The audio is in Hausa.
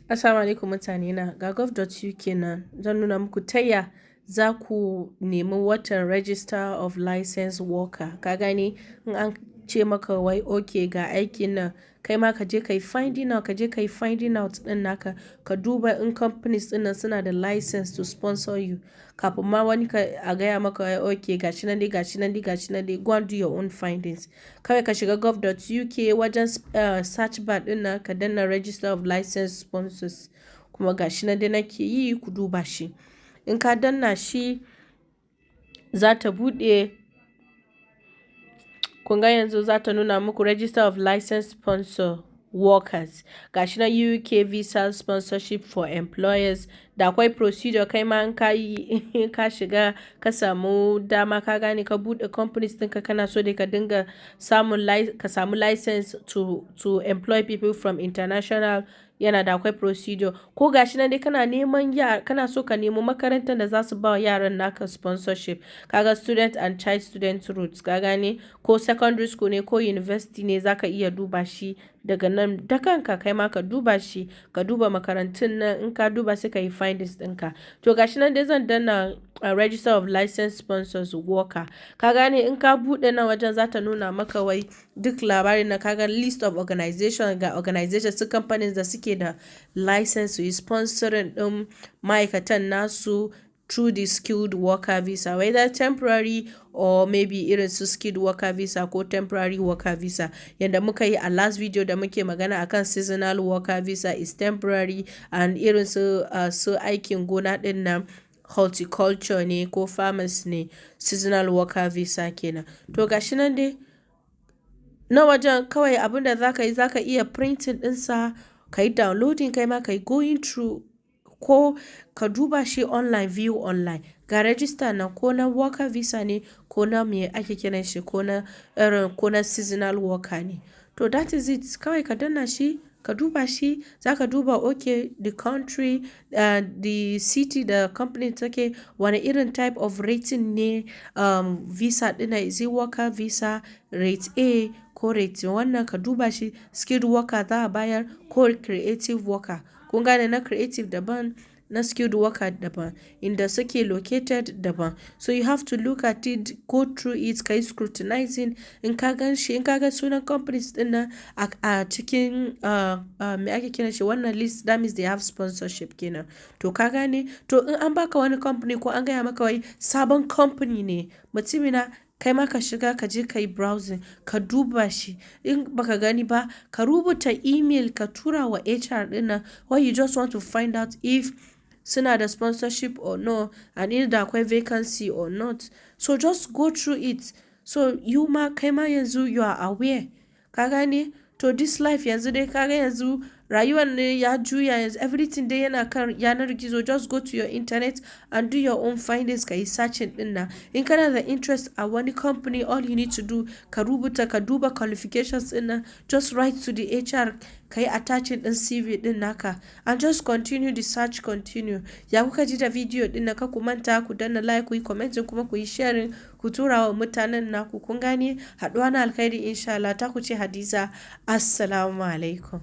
Assalamu alaikum mutane na ga gov.uk nan zan nuna muku taya za ku nemi watan register of licensed worker. Ka gane in an ce maka wai okay ga aikin nan kai ma ka je ka yi finding out din naka ka duba in companies din nan suna da license to sponsor you kafin ma wani a gaya maka wai okay gashi nan dai go and do your own findings. Kawai ka shiga gov.uk wajen search bar din nan ka danna register of licensed sponsors kuma gashi nan dai nake yi ku duba shi. In ka danna shi za ta buɗe. Kun ga yanzu za ta nuna muku register of licensed sponsor workers. Gashi na UK visa sponsorship for employers. Da akwai procedure kai ma in ka yi ka shiga ka samu dama ka gane ka buɗe companies ɗinka kana so dai ka dinga samu license to employ people from international yana da akwai procedure ko gashi nan dai kana so ka nemo makarantar da za su ba yaran naka sponsorship kaga student and child student routes ka gane ko secondary school ne ko university ne zaka iya duba shi daga nan da kanka kai ma ka duba shi ka duba makarantun nan in ka duba sai ka yi findings ɗinka. To gashi nan dai zan danna register of licensed sponsors worker ka gane in ka buɗe nan wajen za ta nuna maka wai duk labarin na kaga list of organization ga organization su companies da suke da license su yi sponsoring ɗin ma'aikatan nasu through the skilled worker visa, whether temporary or maybe irin su skilled worker visa ko temporary worker visa. Yanda muka yi a last video da muke magana akan seasonal worker visa is temporary and irin su aikin gona din nan horticulture ne ko farmers ne seasonal worker visa kenan. To gashi nan dai na wajen kawai abinda zaka iya printing ɗinsa ka yi downloading kai ma ka yi going through ko ka duba shi online view online ga register na ko na worker visa ne ko na me ake kiran shi ko na seasonal worker ne. To that is it, kawai ka danna shi ka duba shi zaka duba okay the country the city da company take wani irin type of rating ne visa ɗina is it worker visa rate A ko rate wannan ka duba shi skilled worker za a bayar ko creative worker. Kun gane na creative daban na skilled worker daban inda suke located daban, so you have to look at it, go through it, kai scrutinizing in ka gan shi in ka ga sunan companies din nan a cikin me ake kiran shi wannan list that means they have sponsorship kenan. To ka gane to in an baka wani company ko an gaya maka wai sabon company ne mutumina kai ma ka shiga ka je ka yi browsing ka duba shi in baka gani ba ka rubuta email ka tura wa HR ɗin why you just want to find out if suna da sponsorship or no and if da akwai vacancy or not, so just go through it so kai ma yanzu you are aware ka gane. To this life yanzu dai kaga yanzu rayuwar ne ya juya yanzu everything dai yana kan yanar gizo, just go to your internet and do your own findings ka yi searching din nan. In kana da interest a wani company all you need to do ka rubuta ka duba qualifications din nan, just write to the HR ka yi attaching din CV din naka and just continue the search continue. Ya kuka ji da video din nan ka ku manta ku danna like ku yi commenting kuma ku yi sharing ku tura wa mutanen naku kun gane. Haɗuwa na alkhairi insha Allah ta ku ce Hadiza. Assalamu alaikum.